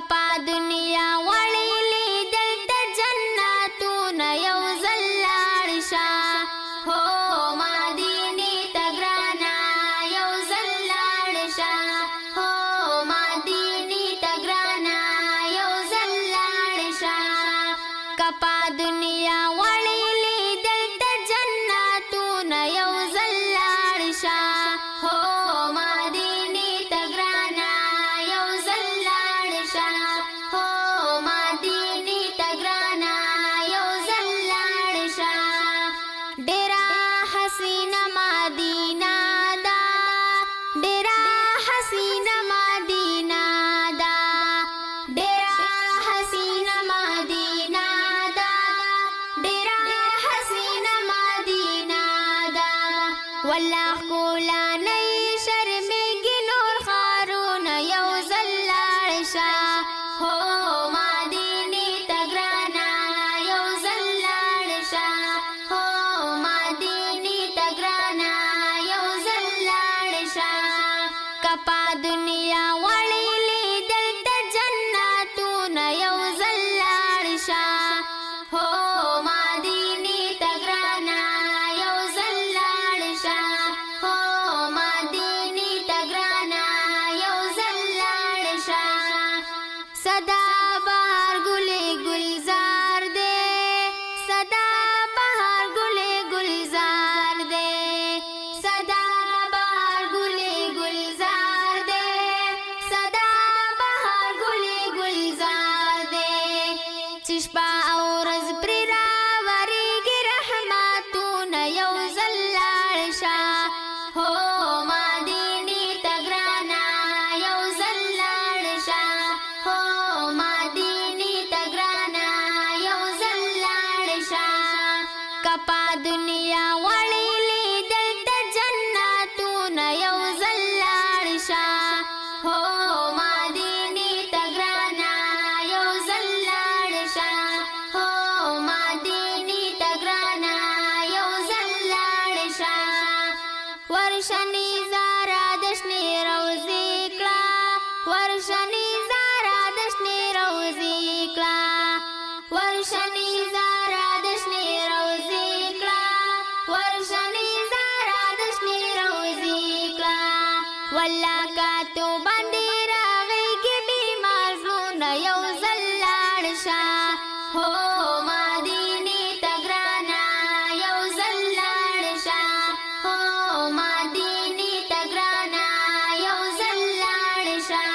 کپا دنیا وړي لیدل د جنتونه یو ځل لاړ شه هو مدینې ته ګرانه یو ځل لاړ شه هو مدینې ته ګرانه یو ځل لاړ شه کپا دنیا وړي لیدل د جنتونه یو ځل لاړ شه هو مدینې ته ګرانه یو ځل لاړ شه هو مدینې ته ګرانه یو ځل لاړ شه ډېره حسینه مدینه ده ډېره حسینه مدینه ده ډېره حسینه مدینه ده ډېره حسینه مدینه ده والله ښکلا نه شرمېږي نور ښارونه یو ځل لاړ شه هو مدینې ته ګرانه یو ځل لاړ شه هو مدینې ته ګرانه یو ځل لاړ شه کپا دنیا وړي لیدل د جنتونه یو ځل لاړ شه هو مدینې ته ګرانه یو ځل لاړ شه هو مدینې ته ګرانه یو ځل لاړ شه صدا بهار ګلې ګلزار دے صدا بهار ګلې ګلزار دے صدا بهار ګلې ګلزار دے صدا بهار ګلې ګلزار دے چې شپه او ورځ پرې راورېږي رحمتونه یو ځل لاړ شه هو مدینې ته ګرانه یو ځل لاړ شه هو مدینې ته ګرانه یو ځل لاړ شه کپا دنیا وړي لیدل د جنتونه یو ځل لاړ شه هو مدینې ته ګرانه یو ځل لاړ شه هو مدینې ته ګرانه یو ځل لاړ شه ورشنی زارا د شنې روضې کړه ورشنی زارا د شنې روضې کړه ورشنی زارا د شنې روضې کړه ورشنی زارا د شنې روضې کړه والله کا تو باندې راغېږي بیمار زړونه یو ځل لاړ شه هو مدینې ته ګرانه یو ځل لاړ شه هو مدینې ته ګرانه یو ځل لاړ شه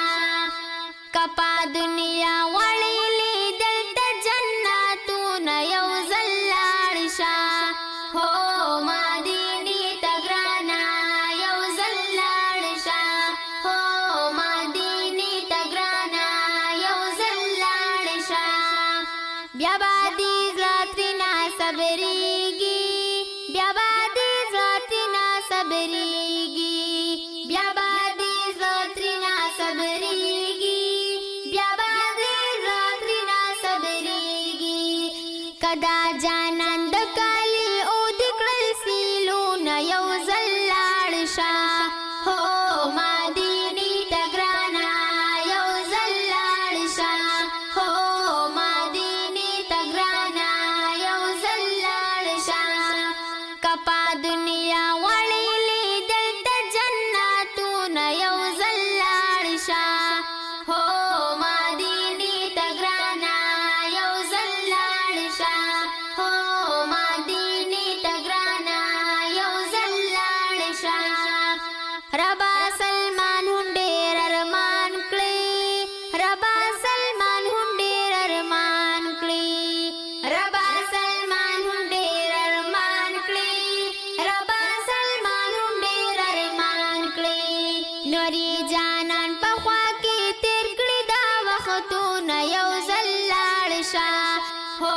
کپا دنیا وړي لیدل د جنتونه یو ځل لاړ شه هو مدینې ته ګرانه یو ځل لاړ شه هو مدینې ته ګرانه یو ځل لاړ شه بیا به دې زړه ترېنه صبرېږي بیا به دې زړه ترېنه صبرېږي بیا به دې زړه ترېنه صبرېږي بیا به دې زړه ترېنه صبرېږي کدا جانان د کالي او د کړل سیلونه یو ځل لاړ شه هو مدینې ته ګرانه یو ځل لاړ شه هو مدینې ته ګرانه یو ځل لاړ شه کپا دنیا وړي لیدل د جنتونه یو ځل لاړ شه هو مدینې ته ګرانه یو ځل لاړ شه هو مدینې ته ګرانه یو ځل لاړ شه ربا سلمان هم ډېر ارمان کړی ربا سلمان هم ډېر ارمان کړی ربا سلمان هم ډېر ارمان کړی ربا سلمان هم ډېر ارمان کړی نوري جانان په خوا کې تېر کړي دا وختونه یو ځل لاړ شه هو